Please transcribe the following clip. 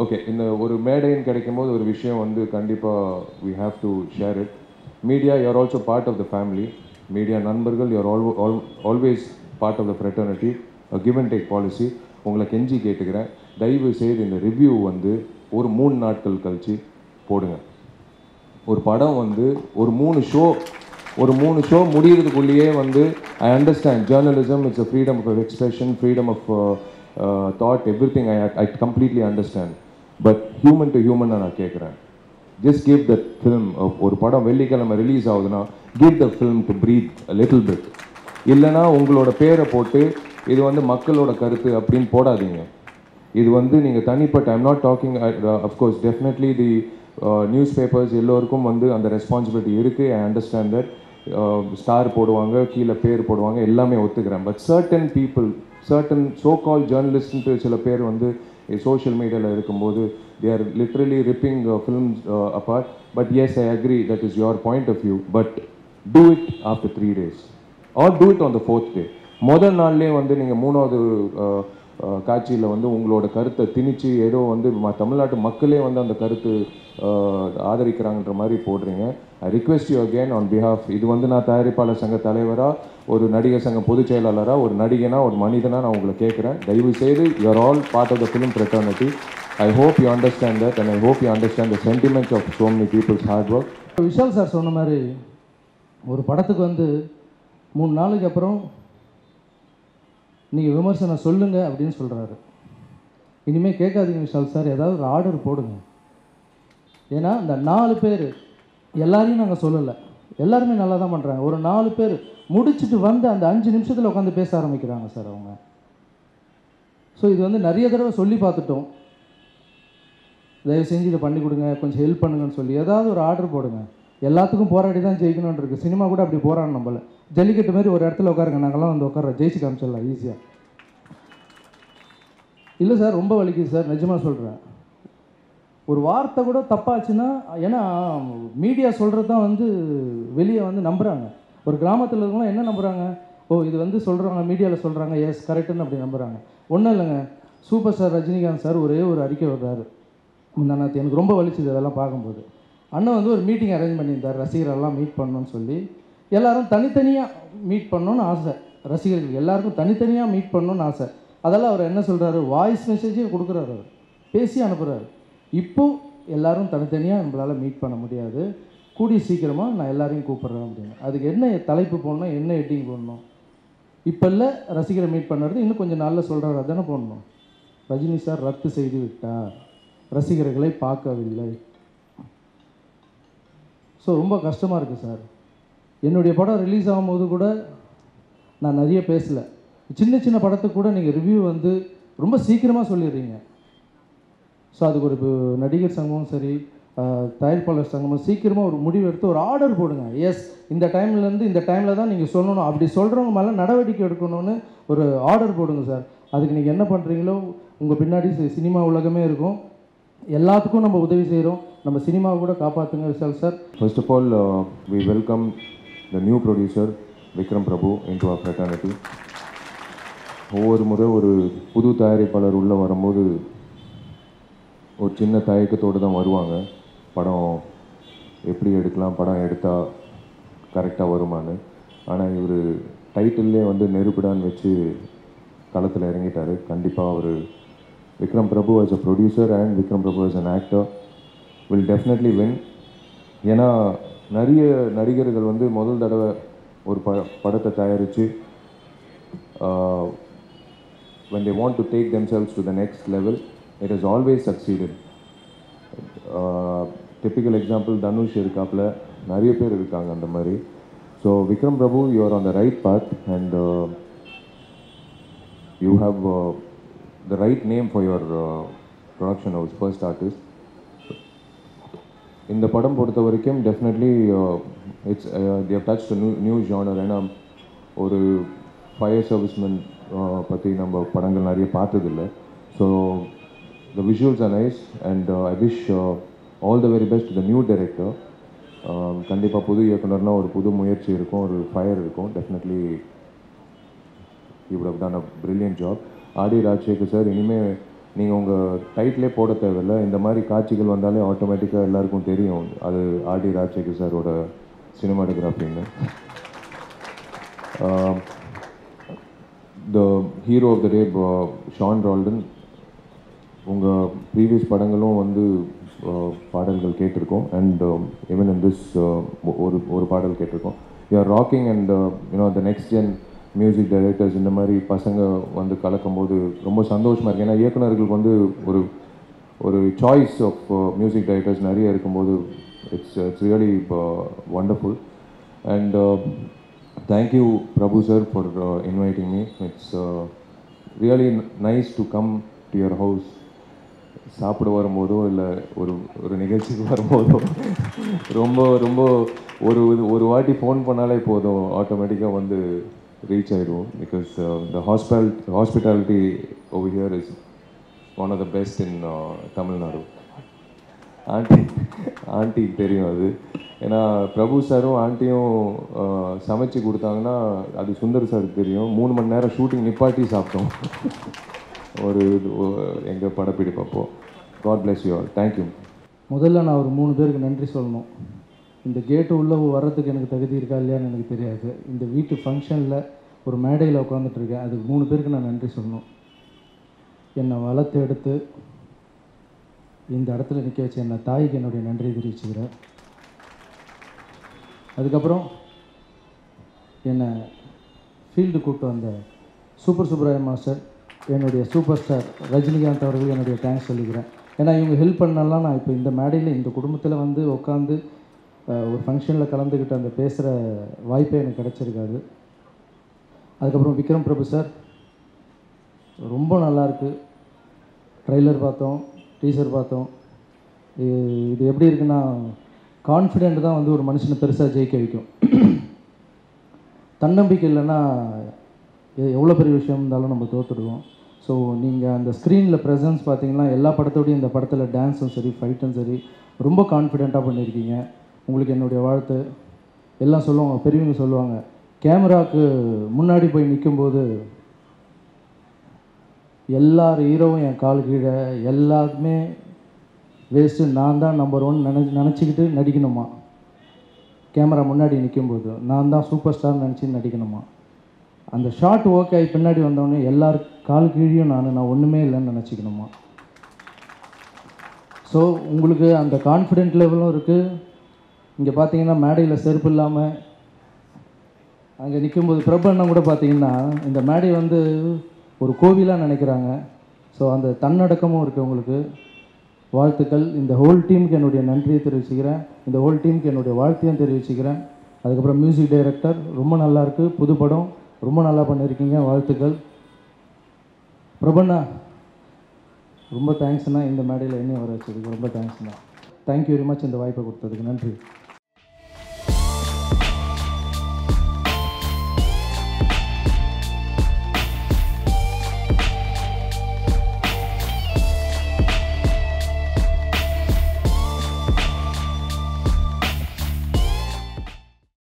Okay, இந்த ஒரு மேடைன்னு கிடைக்கும்போது ஒரு விஷயம் வந்து கண்டிப்பாக we have to share it. Media you're also part of the family. Media நண்பர்கள் you're always part of the fraternity. A give and take policy. உங்களை கெஞ்சி கேட்டுக்கிறேன், தயவு செய்து இந்த ரிவ்யூ வந்து ஒரு 3 நாட்கள் கழிச்சு போடுங்க. ஒரு படம் வந்து ஒரு மூணு ஷோ முடியறதுக்குள்ளேயே வந்து I understand journalism it's a freedom of expression, freedom of thought, everything I completely understand. But human to human நான் கேட்குறேன், ஜஸ்ட் கிவ் தட் ஃபிலிம். ஒரு படம் வெள்ளிக்கிழமை ரிலீஸ் ஆகுதுன்னா give the film to breath little bit. இல்லைனா உங்களோட பேரை போட்டு இது வந்து மக்களோட கருத்து அப்படின்னு போடாதீங்க. இது வந்து நீங்கள் தனிப்பட்ட, I'm not talking of course definitely the news papers எல்லோருக்கும் வந்து அந்த ரெஸ்பான்சிபிலிட்டி இருக்குது. I understand that. ஸ்டார் போடுவாங்க, கீழே பேர் போடுவாங்க, எல்லாமே ஒத்துக்கிறேன். But certain people, certain so call ஜேர்னலிஸ்ட்ன்ட்டு சில பேர் வந்து சோஷியல் மீடியாவில் இருக்கும்போது they are literally ripping films apart. But yes, I agree, that is your point of view. But do it after 3 days or do it on the 4th day. முதல் நாள்லேயே வந்து நீங்கள் 3வது காட்சியில் வந்து உங்களோட கருத்தை திணிச்சு ஏதோ வந்து தமிழ்நாட்டு மக்களே வந்து அந்த கருத்து ஆதரிக்கிறாங்கன்ற மாதிரி போடுறீங்க. I request you again on behalf, இது வந்து நான் தயாரிப்பாளர் சங்க தலைவராக, ஒரு நடிகர் சங்க பொதுச் செயலாளராக, ஒரு நடிகனா, ஒரு மனிதனாக நான் உங்களை கேட்குறேன், தயவு செய்து you are all part of the film fraternity. I hope you understand that, and I hope you understand the sentiments of so many people's hard work. Vishal sir சொன்ன மாதிரி ஒரு படத்துக்கு வந்து 3 நாளுக்கு அப்புறம் நீங்கள் விமர்சனம் சொல்லுங்கள் அப்படின்னு சொல்கிறாரு. இனிமேல் கேட்காதீங்க விஷால் சார், ஏதாவது ஒரு ஆர்டர் போடுங்க. ஏன்னா இந்த 4 பேர் எல்லாரையும் நாங்கள் சொல்லலை, எல்லாருமே நல்லா தான் பண்ணுறாங்க. ஒரு 4 பேர் முடிச்சுட்டு வந்து அந்த 5 நிமிஷத்தில் உட்காந்து பேச ஆரம்பிக்கிறாங்க சார் அவங்க. ஸோ இது வந்து நிறைய தடவை சொல்லி பார்த்துட்டோம், தயவு செஞ்சு இதை பண்ணி கொடுங்க, கொஞ்சம் ஹெல்ப் பண்ணுங்கன்னு சொல்லி ஏதாவது ஒரு ஆர்டர் போடுங்க. எல்லாத்துக்கும் போராடி தான் ஜெயிக்கணும்னு இருக்குது. சினிமா கூட அப்படி போராடணும். நம்மள ஜல்லிக்கட்டு மாதிரி ஒரு இடத்துல உட்காருங்க, நாங்கள்லாம் வந்து உட்கார ஜெயிச்சு காமிச்சிடலாம் ஈஸியாக. இல்லை சார், ரொம்ப வலிக்குது சார், நிஜமாக சொல்கிறேன். ஒரு வார்த்தை கூட தப்பாச்சுன்னா, ஏன்னா மீடியா சொல்கிறது தான் வந்து வெளியே வந்து நம்புகிறாங்க. ஒரு கிராமத்தில் இருக்கவங்களாம் என்ன நம்புகிறாங்க, ஓ இது வந்து சொல்கிறாங்க, மீடியாவில் சொல்கிறாங்க, எஸ் கரெக்டுன்னு அப்படி நம்புகிறாங்க. ஒன்றும் இல்லைங்க, சூப்பர் ஸ்டார் ரஜினிகாந்த் சார் ஒரே ஒரு அறிக்கை வர்றாரு முந்தானத்து, எனக்கு ரொம்ப வலிச்சுது அதெல்லாம் பார்க்கும்போது. அண்ணன் வந்து ஒரு மீட்டிங் அரேஞ்ச் பண்ணியிருந்தார், ரசிகரெல்லாம் மீட் பண்ணணும்னு சொல்லி. எல்லோரும் தனித்தனியாக மீட் பண்ணணுன்னு ஆசை, ரசிகர்கள் எல்லாருக்கும் தனித்தனியாக மீட் பண்ணணுன்னு ஆசை. அதெல்லாம் அவர் என்ன சொல்கிறாரு, வாய்ஸ் மெசேஜே கொடுக்குறாரு, அவர் பேசி அனுப்புகிறாரு. இப்போது எல்லோரும் தனித்தனியாக நம்மளால் மீட் பண்ண முடியாது, கூடிய சீக்கிரமாக நான் எல்லாரையும் கூப்பிட்றேன் அப்படின்னு. அதுக்கு என்ன தலைப்பு போடணும், என்ன எட்டிங் போடணும், இப்போ இல்லை ரசிகரை மீட் பண்ணுறது இன்னும் கொஞ்சம் நாளில் சொல்கிறாரு, அதுதானே போடணும். ரஜினி சார் ரத்து செய்து விட்டார், ரசிகர்களை பார்க்கவில்லை. ஸோ ரொம்ப கஷ்டமாக இருக்குது சார். என்னுடைய படம் ரிலீஸ் ஆகும்போது கூட நான் நிறைய பேசலை. சின்ன சின்ன படத்துக்கு கூட நீங்கள் ரிவ்யூ வந்து ரொம்ப சீக்கிரமாக சொல்லிடுறீங்க. ஸோ அதுக்கு ஒரு நடிகர் சங்கமும் சரி, தயாரிப்பாளர் சங்கமும் சீக்கிரமாக ஒரு முடிவு எடுத்து ஒரு ஆர்டர் போடுங்க. எஸ், இந்த டைம்லேருந்து இந்த டைமில் தான் நீங்கள் சொல்லணும், அப்படி சொல்கிறவங்க மேலே நடவடிக்கை எடுக்கணும்னு ஒரு ஆர்டர் போடுங்க சார். அதுக்கு நீங்கள் என்ன பண்ணுறீங்களோ உங்கள் பின்னாடி சினிமா உலகமே இருக்கும், எல்லாத்துக்கும் நம்ம உதவி செய்கிறோம். நம்ம சினிமாவை கூட காப்பாற்றுங்க Vishal sir. First of all, we welcome the new producer Vikram Prabhu into our fraternity. ஒவ்வொரு முறை ஒரு புது தயாரிப்பாளர் உள்ளே வரும்போது ஒரு சின்ன தயக்கத்தோடு தான் வருவாங்க, படம் எப்படி எடுக்கலாம், படம் எடுத்தால் கரெக்டாக வருமானு. ஆனால் இவர் டைட்டில்லே வந்து நெருப்பிடான்னு வச்சு களத்தில் இறங்கிட்டார். கண்டிப்பாக அவர் Vikram Prabhu as a producer and Vikram Prabhu as an actor will definitely win. ஏன்னா நிறைய நடிகர்கள் வந்து முதல் தடவை ஒரு படத்தை தயாரித்து when they want to take themselves to the next level, it has always succeeded. Typical example Dhanush இருக்காப்புல, நிறைய பேர் இருக்காங்க அந்த மாதிரி. So Vikram Prabhu, you are on the right path and you have the right name for your production house, first artist. இந்த படம் பொறுத்த வரைக்கும் definitely it's they have touched a new genre. ஏன்னா ஒரு ஃபயர் சர்வீஸ்மேன் பற்றி நம்ம படங்கள் நிறைய பார்த்ததில்லை. So the visuals are nice and I wish all the very best to the new director. கண்டிப்பாக புது இயக்குனர்னால் ஒரு புது முயற்சி இருக்கும், ஒரு ஃபயர் இருக்கும். Definitely he would have done a brilliant job. Aadi Rajasekar sir, இனிமேல் நீங்கள் உங்கள் டைட்டிலே போட தேவையில்லை, இந்த மாதிரி காட்சிகள் வந்தாலே ஆட்டோமேட்டிக்காக எல்லாருக்கும் தெரியும் அது ஆர்டி ராஜசேகர் சாரோட சினிமாட்டோகிராஃபின்னு. The hero of the day Sean Roldan. உங்கள் ப்ரீவியஸ் படங்களும் வந்து பாடல்கள் கேட்டிருக்கோம், அண்ட் ஈவன் இன் திஸ் ஒரு பாடல் கேட்டிருக்கோம். You are rocking, and you know the next gen music directors இந்த மாதிரி பசங்க வந்து கலக்கும்போது ரொம்ப சந்தோஷமாக இருக்குது. ஏன்னா இயக்குநர்களுக்கு வந்து ஒரு சாய்ஸ் ஆஃப் மியூசிக் டைரக்டர்ஸ் நிறைய இருக்கும்போது it's really wonderful. And thank you Prabhu sir for inviting me. It's really nice to come to your house. சாப்பிட வரும்போதோ இல்லை ஒரு நிகழ்ச்சிக்கு வரும்போதோ ரொம்ப ரொம்ப ஒரு வாட்டி ஃபோன் பண்ணாலே போதும், ஆட்டோமேட்டிக்காக வந்து ரீச் ஆகிடுவோம். Because the hospitality over here is one of the best in Tamil Nadu. ஆண்டி தெரியும் அது. ஏன்னா பிரபு சாரும் ஆண்டியும் சமைச்சு கொடுத்தாங்கன்னா அது சுந்தர் சாருக்கு தெரியும். 3 மணி நேரம் ஷூட்டிங் நிப்பாட்டி சாப்பிட்டோம் எங்கள் படப்பிடிப்பப்போ. God bless you all. Thank you. முதல்ல நான் ஒரு 3 பேருக்கு நன்றி சொல்லணும். இந்த கேட்டு உள்ளே வர்றதுக்கு எனக்கு தகுதி இருக்கா இல்லையான்னு எனக்கு தெரியாது. இந்த வீட்டு ஃபங்க்ஷனில் ஒரு மேடையில் உட்காந்துட்ருக்கேன், அதுக்கு 3 பேருக்கு நான் நன்றி சொல்லணும். என்னை வளர்த்து எடுத்து இந்த இடத்துல நிற்க வச்சு என்னை தாய்க்கு என்னுடைய நன்றியை தெரிவிச்சுக்கிறேன். அதுக்கப்புறம் என்னை ஃபீல்டு கூப்பிட்டு வந்த சூப்பர் சுப்ராயன் மாஸ்டர், என்னுடைய சூப்பர் ஸ்டார் ரஜினிகாந்த் அவர்களுக்கு என்னுடைய தேங்க்ஸ் சொல்லிக்கிறேன். ஏன்னா இவங்க ஹெல்ப் பண்ணலாம் நான் இப்போ இந்த மேடையில் இந்த குடும்பத்தில் வந்து உட்காந்து ஒரு ஃபங்க்ஷனில் கலந்துக்கிட்டு அந்த பேசுகிற வாய்ப்பே எனக்கு கிடச்சிருக்காது. அதுக்கப்புறம் விக்ரம் பிரபு சார், ரொம்ப நல்லாயிருக்கு. ட்ரெய்லர் பார்த்தோம், டீசர் பார்த்தோம். இது எப்படி இருக்குன்னா, கான்ஃபிடென்ட் தான் வந்து ஒரு மனுஷனை பெருசாக ஜெயிக்க வைக்கும். தன்னம்பிக்கை இல்லைன்னா எவ்வளோ பெரிய விஷயம் இருந்தாலும் நம்ம தோற்றுடுவோம். ஸோ நீங்கள் அந்த ஸ்க்ரீனில் ப்ரெசன்ஸ் பார்த்தீங்கன்னா எல்லா படத்தோடையும் இந்த படத்தில் டான்ஸும் சரி ஃபைட்டும் சரி ரொம்ப கான்ஃபிடெண்ட்டாக பண்ணியிருக்கீங்க. உங்களுக்கு என்னுடைய வாழ்த்து. எல்லாம் சொல்லுவாங்க, பெரியவங்க சொல்லுவாங்க, கேமராவுக்கு முன்னாடி போய் நிற்கும்போது எல்லார் ஹீரோவும் என் கால் கீழே, எல்லாருமே வேஸ்ட்டு, நான் தான் நம்பர் 1 நினச்சிக்கிட்டு நடிக்கணுமா. கேமரா முன்னாடி நிற்கும்போது நான் தான் சூப்பர் ஸ்டார் நினச்சி நடிக்கணுமா. அந்த ஷாட் ஓகே ஆகி பின்னாடி வந்தோடனே எல்லார் கால் கீழியும் நான் ஒன்றுமே இல்லைன்னு நினச்சிக்கணுமா. ஸோ உங்களுக்கு அந்த கான்ஃபிடென்ட் லெவலும் இருக்குது. இங்கே பார்த்தீங்கன்னா மேடையில் செருப்பு இல்லாமல் அங்கே நிற்கும்போது பிரபு அண்ணன் கூட பார்த்தீங்கன்னா இந்த மேடை வந்து ஒரு கோவிலாக நினைக்கிறாங்க. ஸோ அந்த தன்னடக்கமும் இருக்குது உங்களுக்கு. வாழ்த்துக்கள். இந்த ஹோல் டீமுக்கு என்னுடைய நன்றியை தெரிவிச்சுக்கிறேன். இந்த ஹோல் டீமுக்கு என்னுடைய வாழ்த்தையும் தெரிவிச்சுக்கிறேன். அதுக்கப்புறம் மியூசிக் டைரக்டர், ரொம்ப நல்லாயிருக்கு, புது படம், ரொம்ப நல்லா பண்ணியிருக்கீங்க, வாழ்த்துக்கள். பிரபண்ணா ரொம்ப தேங்க்ஸ்ண்ணா, இந்த மேடையில் என்னையும் வர வச்சதுக்கு ரொம்ப தேங்க்ஸ்ண்ணா. தேங்க்யூ வெரி மச் இந்த வாய்ப்பை கொடுத்ததுக்கு. நன்றி.